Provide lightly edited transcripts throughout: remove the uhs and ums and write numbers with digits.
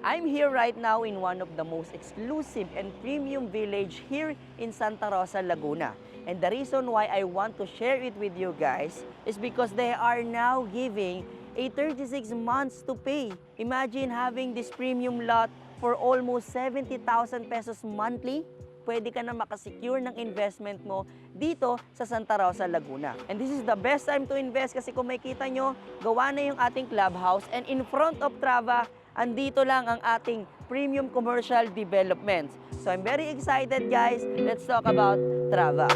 I'm here right now in one of the most exclusive and premium village here in Santa Rosa, Laguna. And the reason why I want to share it with you guys is because they are now giving a 36 months to pay. Imagine having this premium lot for almost 70,000 pesos monthly. Pwede ka na makasecure ng investment mo dito sa Santa Rosa, Laguna. And this is the best time to invest kasi kung makita nyo, gawa na yung ating clubhouse and in front of Trava, andito lang ang ating premium commercial developments. So I'm very excited guys. Let's talk about Trava.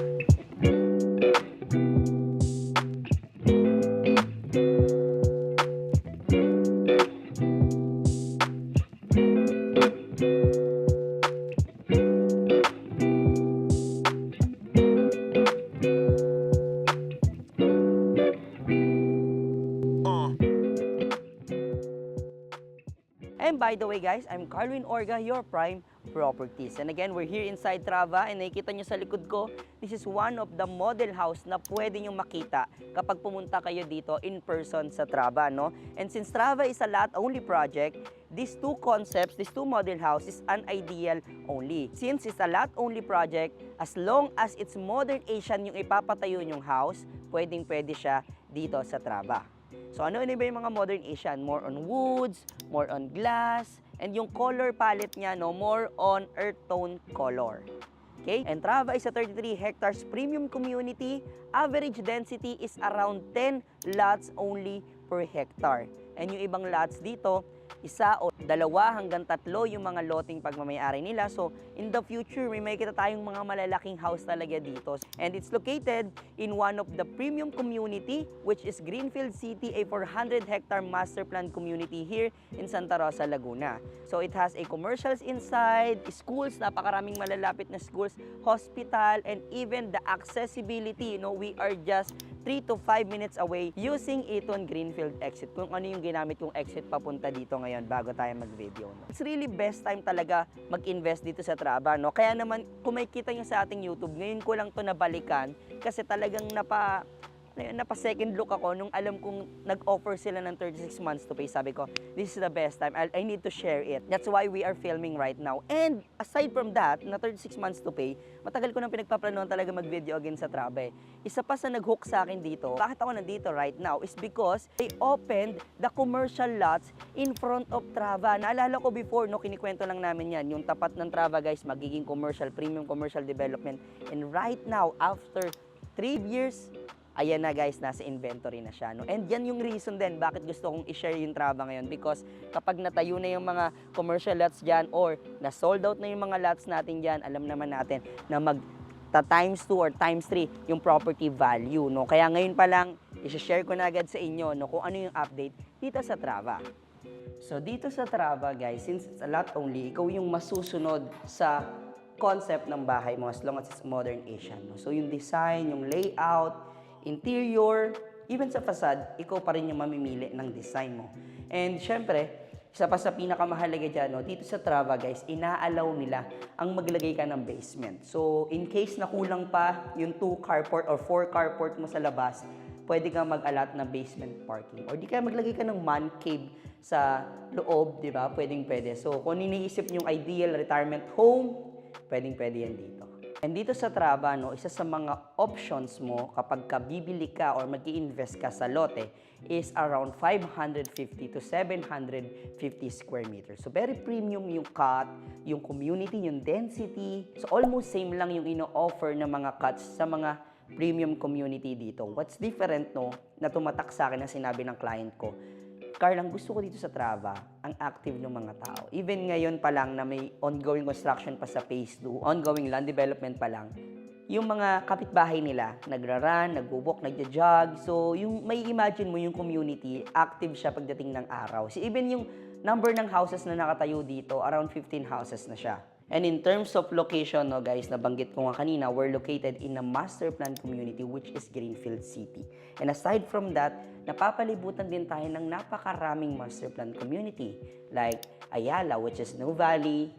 And by the way guys, I'm Carwin Orga, your Prime Properties. And again, we're here inside Trava and nakikita nyo sa likod ko, this is one of the model house na pwede nyo makita kapag pumunta kayo dito in person sa Trava, no? And since Trava is a lot-only project, these two concepts, these two model house is an ideal only. Since it's a lot-only project, as long as it's modern Asian yung ipapatayo nyong house, pwedeng-pwede siya dito sa Trava. So ano ba yung mga modern Asian? More on woods, more on glass, and yung color palette niya, no, more on earth tone color. Okay? And Trava is a 33 hectares premium community. Average density is around 10 lots only per hectare. And yung ibang lots dito, isa o dalawa hanggang tatlo yung mga loteng pagmamayari nila. So, in the future, may makikita tayong mga malalaking house talaga dito. And it's located in one of the premium community, which is Greenfield City, a 400-hectare master plan community here in Santa Rosa, Laguna. So, it has a commercials inside, schools, napakaraming malalapit na schools, hospital, and even the accessibility. You know, we are just 3 to 5 minutes away using Eton Greenfield exit. Kung ano yung ginamit yung exit papunta dito ngayon bago tayo mag-video. No? It's really best time talaga mag-invest dito sa Trava. No? Kaya naman, kung makikita nyo sa ating YouTube, ngayon ko lang to nabalikan kasi talagang napa-second look ako nung alam kong nag-offer sila ng 36 months to pay. Sabi ko, this is the best time. I need to share it. That's why we are filming right now. And aside from that, na 36 months to pay, matagal ko nang pinagpaplanuhan talaga mag-video again sa Trava. Isa pa sa nag-hook sa akin dito, bakit ako nandito right now, is because they opened the commercial lots in front of Trava. Naalala ko before, no, kinikwento lang namin yan, yung tapat ng Trava guys, magiging commercial, premium commercial development. And right now, after 3 years, ayan na guys, nasa inventory na siya. No? And yan yung reason din bakit gusto kong i-share yung Trava ngayon because kapag natayo na yung mga commercial lots dyan or na-sold out na yung mga lots natin dyan, alam naman natin na times 2 or times 3 yung property value. No? Kaya ngayon pa lang, i-share ko na agad sa inyo no, kung ano yung update dito sa Trava. So dito sa Trava guys, since it's a lot only, ikaw yung masusunod sa concept ng bahay mo as long as it's modern Asian. No? So yung design, yung layout, interior, even sa facade, ikaw pa rin yung mamimili ng design mo. And syempre, isa pa sa pinakamahalaga dyan, no, dito sa Trava guys, inaalaw nila ang maglagay ka ng basement. So, in case na kulang pa yung 2 carport or 4 carport mo sa labas, pwede kang mag-allot ng basement parking. Or di kaya maglagay ka ng man cave sa loob, di ba? Pwedeng-pwede. So, kung iniisip yung ideal retirement home, pwedeng-pwede yan dito. And dito sa Trava, no, isa sa mga options mo kapag bibili ka or mag-i-invest ka sa lote is around 550 to 750 square meters. So very premium yung cut, yung community, yung density. So almost same lang yung ino-offer ng mga cuts sa mga premium community dito. What's different, no, na tumatak sa akin ang sinabi ng client ko, Carl, ang gusto ko dito sa Trava, ang active ng mga tao. Even ngayon pa lang na may ongoing construction pa sa phase 2, ongoing land development pa lang, yung mga kapitbahay nila, nagra-run, nagbo-walk, nagja-jog. So, yung may imagine mo yung community, active siya pagdating ng araw. So, even yung number ng houses na nakatayo dito, around 15 houses na siya. And in terms of location, no guys, nabanggit ko nga kanina, we're located in a master plan community which is Greenfield City. And aside from that, napapalibutan din tayo ng napakaraming master plan community like Ayala, which is New Valley,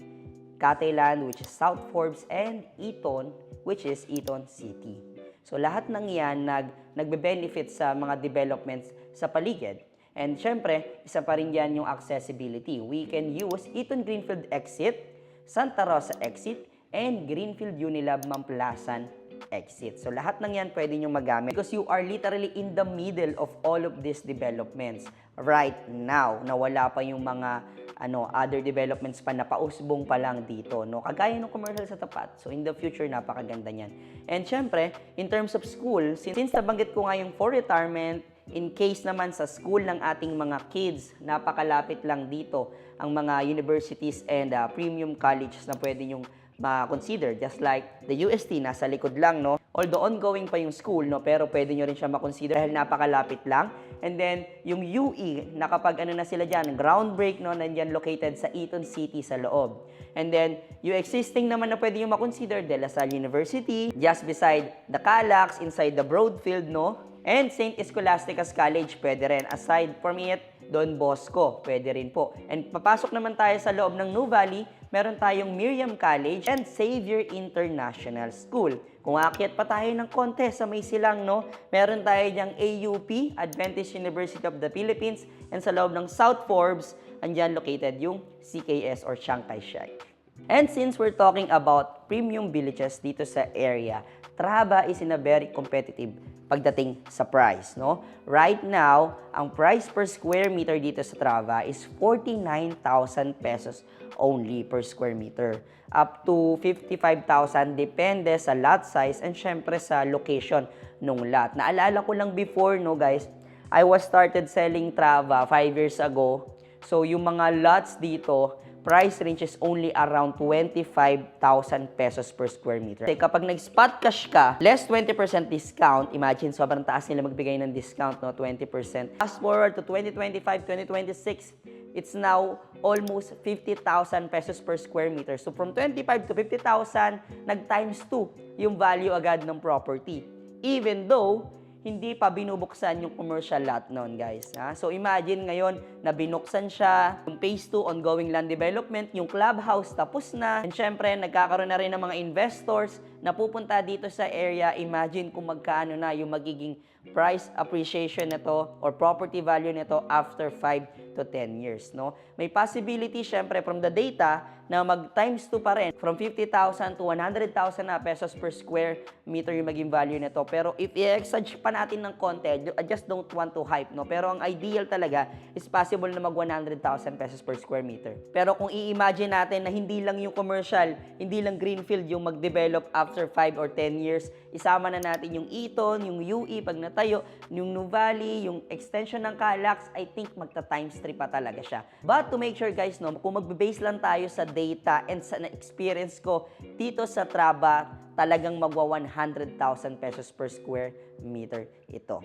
Catayland, which is South Forbes, and Eton, which is Eton City. So lahat ng yan nagbe-benefit sa mga developments sa paligid. And syempre, isa pa rin yan yung accessibility. We can use Eton Greenfield exit, Santa Rosa exit, and Greenfield Unilab Mamplasan exit. So lahat ng yan pwede nyo magamit because you are literally in the middle of all of these developments right now, na wala pa yung mga other developments pa na pausbong pa lang dito, no? Kagaya ng commercial sa tapat. So in the future, napakaganda niyan. And syempre, in terms of school, since nabanggit ko nga yung for retirement, in case naman sa school ng ating mga kids, napakalapit lang dito ang mga universities and premium colleges na pwede nyong ma-consider, just like the UST, nasa likod lang, no? Although ongoing pa yung school, no? Pero pwede nyo rin siya ma-consider dahil napakalapit lang. And then, yung UE, na kapag na sila dyan, ground break, no? Nandyan located sa Eton City sa loob. And then, yung existing naman na pwede nyo ma-consider, De La Salle University, just beside the Calax, inside the Broadfield, no? And St. Scholastica's College, pwede rin. Aside from it, Don Bosco, pwede rin po. And papasok naman tayo sa loob ng New Valley, meron tayong Miriam College and Xavier International School. Kung aakyat pa tayo ng konti sa may silang, no, meron tayo diyang AUP, Adventist University of the Philippines, and sa loob ng South Forbes, andyan located yung CKS or Chiang Kai-shek. And since we're talking about premium villages dito sa area, Traba is in a very competitive pagdating sa price, no? Right now, ang price per square meter dito sa Traba is 49,000 pesos only per square meter. Up to 55,000 depende sa lot size and syempre sa location nung lot. Naalala ko lang before, no guys, I was started selling Traba 5 years ago. So yung mga lots dito, price range is only around 25,000 pesos per square meter. Kapag nag-spot cash ka, less 20% discount, imagine sobrang taas nila magbigay ng discount, no, 20%. Fast forward to 2025, 2026, it's now almost 50,000 pesos per square meter. So from 25 to 50,000, nag-times 2 yung value agad ng property. Even though, hindi pa binubuksan yung commercial lot noon, guys. Ha? So, imagine ngayon na binuksan siya, yung phase 2, ongoing land development, yung clubhouse tapos na. And syempre, nagkakaroon na rin ng mga investors na pupunta dito sa area. Imagine kung magkano na yung magiging price appreciation nito or property value nito after 5 to 10 years, no? May possibility, syempre, from the data na mag-times 2 pa rin. From 50,000 to 100,000 na pesos per square meter yung maging value nito. Pero if i-exage pa natin ng konti, I just don't want to hype, no? Pero ang ideal talaga is possible na mag 100,000 pesos per square meter. Pero kung i-imagine natin na hindi lang yung commercial, hindi lang greenfield yung mag-develop after 5 or 10 years, isama na natin yung Eton, yung UE pag natayo, yung New Valley, yung extension ng Calax, I think magta-times 3 pa talaga siya. But to make sure, guys, no, kung magbe-base lang tayo sa data and sa na-experience ko dito sa Traba, talagang magwa 100,000 pesos per square meter ito.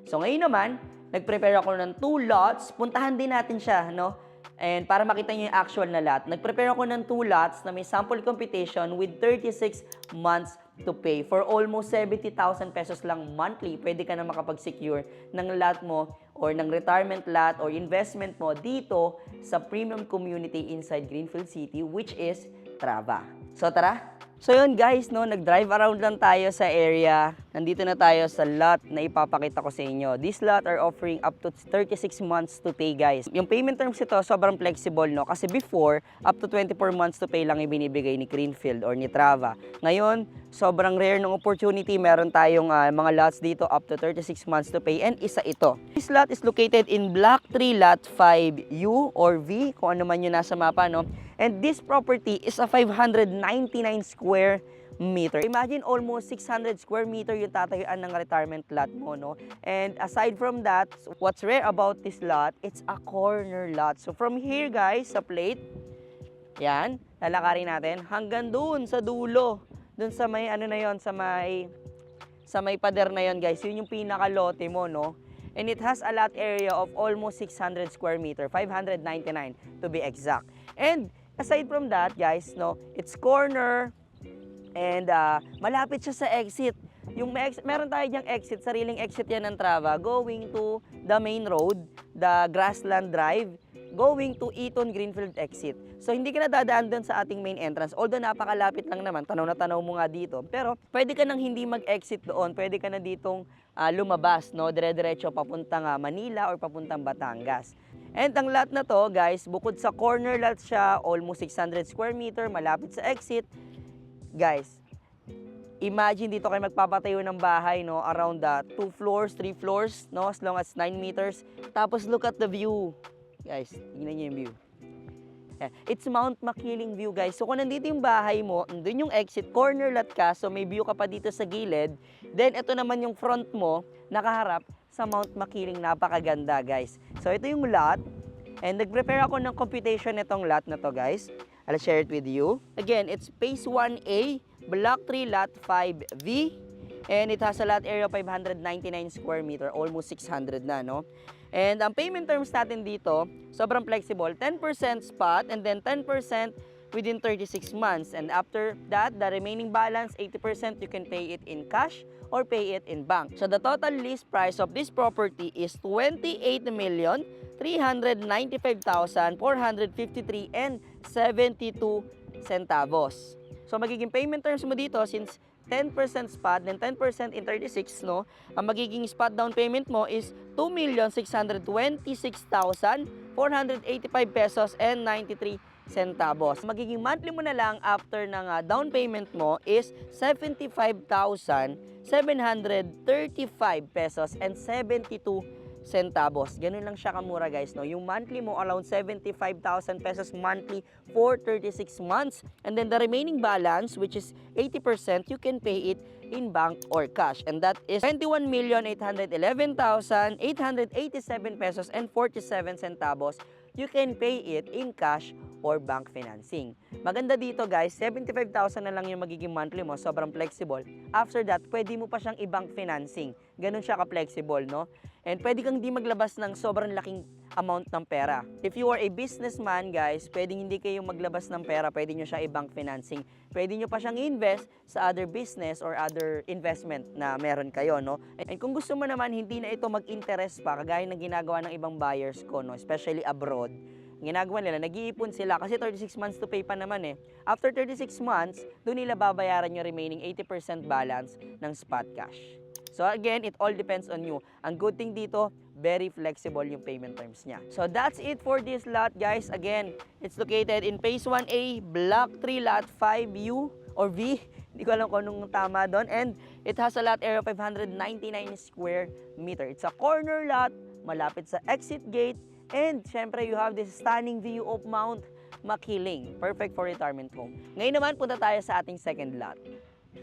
So ngayon naman, nag-prepare ako ng 2 lots. Puntahan din natin siya, no? And para makita niyo yung actual na lot, nag-prepare ako ng 2 lots na may sample computation with 36 months to pay. For almost 70,000 pesos lang monthly, pwede ka na makapag-secure ng lot mo or ng retirement lot or investment mo dito sa premium community inside Greenfield City, which is Traba. So tara! So yun guys, no, nag-drive around lang tayo sa area. Nandito na tayo sa lot na ipapakita ko sa inyo. This lot are offering up to 36 months to pay, guys. Yung payment terms ito, sobrang flexible, no? Kasi before, up to 24 months to pay lang ibinibigay ni Greenfield or ni Traba. Ngayon, sobrang rare ng opportunity. Meron tayong mga lots dito up to 36 months to pay and isa ito. This lot is located in Block 3, Lot 5U or V, kung ano man yung nasa mapa, no? And this property is a 599 square meter. Imagine almost 600 square meter yung tatayuan ng retirement lot mo, no? And aside from that, what's rare about this lot, it's a corner lot. So from here, guys, sa plate, yan, lalakarin natin hanggang doon sa dulo. Doon sa may ano na yon, sa may pader na yon, guys. Yun yung pinakalote mo, no? And it has a lot area of almost 600 square meter, 599 to be exact. And aside from that, guys, no, it's corner and malapit siya sa exit. Yung meron tayo diyang exit, sariling exit yan ng Traba going to the main road, the Grassland Drive. going to Eton Greenfield exit. So hindi ka na dadaan doon sa ating main entrance. Although napakalapit lang naman, tanaw na tanaw mo nga dito. Pero pwede ka nang hindi mag-exit doon, pwede ka na ditong lumabas, no? Dire-diretso papuntang Manila or papuntang Batangas. And ang lot na to, guys, bukod sa corner lot siya, almost 600 square meter, malapit sa exit. Guys, imagine dito kayo magpapatayo ng bahay, no? Around 2 floors, 3 floors, no? As long as 9 meters. Tapos look at the view. Guys, tingnan niyo yung view. It's Mount Makiling view, guys. So kung nandito yung bahay mo, doon yung exit, corner lot ka, so may view ka pa dito sa gilid. Then ito naman yung front mo, nakaharap sa Mount Makiling. Napakaganda, guys. So ito yung lot. And nag-prepare ako ng computation nitong lot na to, guys. I'll share it with you. Again, it's Phase 1A, Block 3, Lot 5V. And it has a lot area of 599 square meter, almost 600 na, no? And ang payment terms natin dito, sobrang flexible, 10% spot and then 10% within 36 months. And after that, the remaining balance, 80%, you can pay it in cash or pay it in bank. So the total list price of this property is 28,395,453 and 72 centavos. So magiging payment terms mo dito, since 10% spot, then 10% in 36, no? Ang magiging spot down payment mo is 2,626,485 pesos and 93 centavos. Magiging monthly mo na lang after ng down payment mo is 75,735 pesos and 72 centavos. Ganun lang siya kamura, guys, no? Yung monthly mo around 75,000 pesos monthly for 36 months. And then the remaining balance, which is 80%, you can pay it in bank or cash. And that is 21,811,887 pesos and 47 centavos. You can pay it in cash or bank financing. Maganda dito, guys, 75,000 na lang yung magiging monthly mo, sobrang flexible. After that, pwede mo pa siyang i-bank financing. Ganun siya ka-flexible, no? And pwede kang di maglabas ng sobrang laking amount ng pera. If you are a businessman, guys, pwedeng hindi kayo maglabas ng pera, pwede nyo siya i-bank financing. Pwede nyo pa siyang invest sa other business or other investment na meron kayo, no? And kung gusto mo naman, hindi na ito mag-interest pa, kagaya ng ginagawa ng ibang buyers ko, no? Especially abroad. Ginagawa nila, nag-iipon sila kasi 36 months to pay pa naman eh. After 36 months, doon nila babayaran yung remaining 80% balance ng spot cash. So again, it all depends on you. Ang good thing dito, very flexible yung payment terms niya. So that's it for this lot, guys. Again, it's located in Phase 1A, Block 3, Lot 5U or V. Hindi ko alam kung anong tama doon. And it has a lot area of 599 square meter. It's a corner lot, malapit sa exit gate. And syempre, you have this stunning view of Mount Makiling. Perfect for retirement home. Ngayon naman, punta tayo sa ating second lot.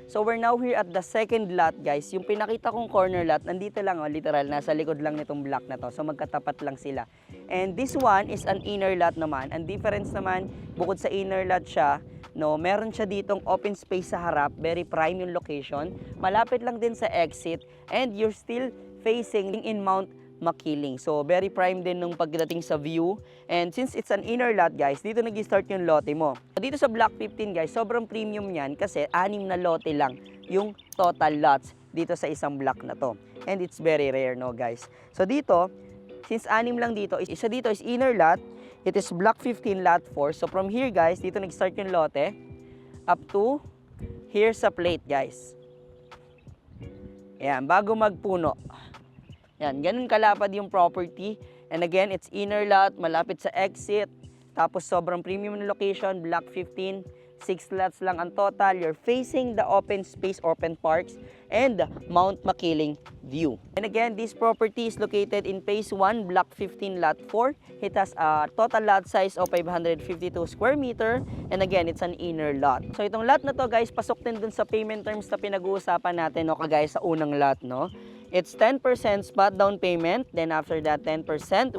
So we're now here at the second lot, guys. Yung pinakita kong corner lot, nandito lang, oh, literal, nasa likod lang nitong block na to. So magkatapat lang sila. And this one is an inner lot naman. Ang difference naman, bukod sa inner lot siya, no, meron siya ditong open space sa harap. Very prime yung location. Malapit lang din sa exit. And you're still facing in Mount Makiling. So, very prime din nung pagdating sa view. And since it's an inner lot, guys, dito nag-start yung lote mo. Dito sa Block 15, guys, sobrang premium yan kasi 6 na lote lang yung total lots dito sa isang block na to. And it's very rare, no, guys. So, dito, since 6 lang dito, isa dito is inner lot. It is Block 15, Lot 4. So, from here, guys, dito nag-start yung lote up to here sa plate, guys. Ayan, bago magpuno. Yan, ganun kalapad yung property. And again, it's inner lot, malapit sa exit. Tapos sobrang premium na location, Block 15. 6 lots lang ang total. You're facing the open space, open parks, and Mount Makiling view. And again, this property is located in Phase 1, Block 15, Lot 4. It has a total lot size of 552 square meter. And again, it's an inner lot. So itong lot na to, guys, pasok din dun sa payment terms na pinag-uusapan natin, no, kagaya sa unang lot, no? It's 10% spot down payment, then after that 10%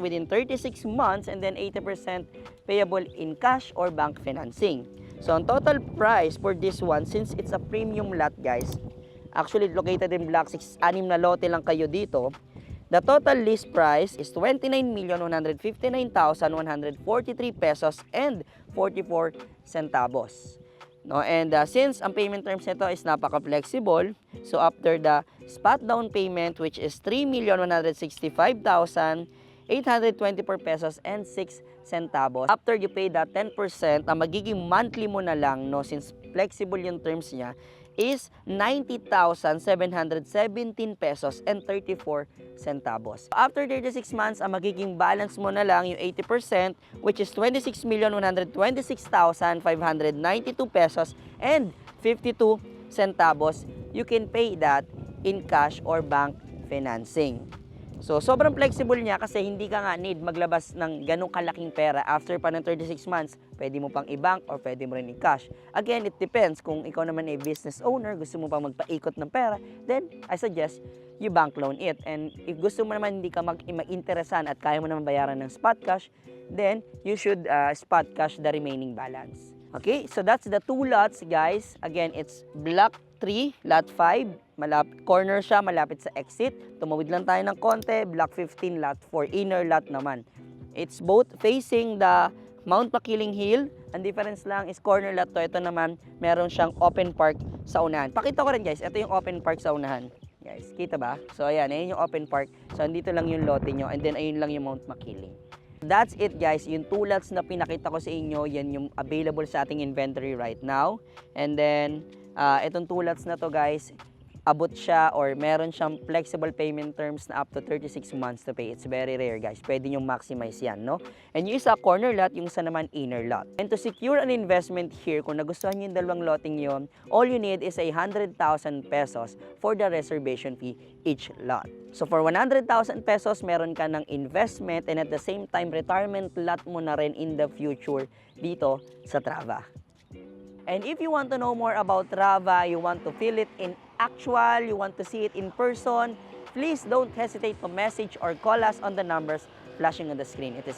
within 36 months, and then 80% payable in cash or bank financing. So ang total price for this one, since it's a premium lot, guys, actually located in Block 6, 6 na lote lang kayo dito, the total list price is 29,159,143 pesos and 44 centavos. No, and since ang payment terms nito is napaka-flexible, so after the spot down payment, which is 3,165,000, 824 pesos and 6 centavos. After you pay that 10%, ang magiging monthly mo na lang, no, since flexible yung terms niya, is 90,717 pesos and 34 centavos. After 36 months, ang magiging balance mo na lang yung 80%, which is 26,126,592 pesos and 52 centavos. You can pay that in cash or bank financing. So, sobrang flexible niya kasi hindi ka nga need maglabas ng ganong kalaking pera after pa ng 36 months. Pwede mo pang i-bank or pwede mo rin i-cash. Again, it depends. Kung ikaw naman ay business owner, gusto mo pang magpaikot ng pera, then I suggest you bank loan it. And if gusto mo naman hindi ka mag-interesan at kaya mo naman bayaran ng spot cash, then you should spot cash the remaining balance. Okay, so that's the 2 lots, guys. Again, it's Block 3, Lot 5. Corner siya, malapit sa exit. Tumawid lang tayo ng konti. Block 15, Lot 4. Inner lot naman. It's both facing the Mount Makiling Hill. Ang difference lang is corner lot to. Ito naman, meron siyang open park sa unahan. Pakita ko rin, guys. Ito yung open park sa unahan. Guys, kita ba? So, ayan. Ayan yung open park. So, andito lang yung lote nyo. And then, ayun lang yung Mount Makiling. That's it, guys. Yung 2 lots na pinakita ko sa inyo, yan yung available sa ating inventory right now. And then, itong 2 lots na to, guys, abot siya or meron siyang flexible payment terms na up to 36 months to pay. It's very rare, guys. Pwede nyo maximize yan, no? And yung isa, corner lot, yung isa naman, inner lot. And to secure an investment here, kung nagustuhan nyo yung dalawang lotting yon, all you need is 100,000 pesos for the reservation fee each lot. So for 100,000 pesos, meron ka ng investment and at the same time, retirement lot mo na rin in the future dito sa Trava. And if you want to know more about Trava, you want to feel it in actual, you want to see it in person, please don't hesitate to message or call us on the numbers flashing on the screen. It is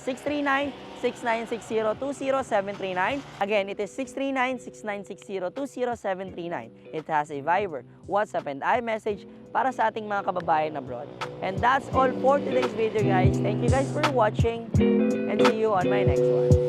639-6960-20739. Again, it is 639-6960-20739. It has a Viber, WhatsApp, and iMessage para sa ating mga kababayan abroad. And that's all for today's video, guys. Thank you guys for watching and see you on my next one.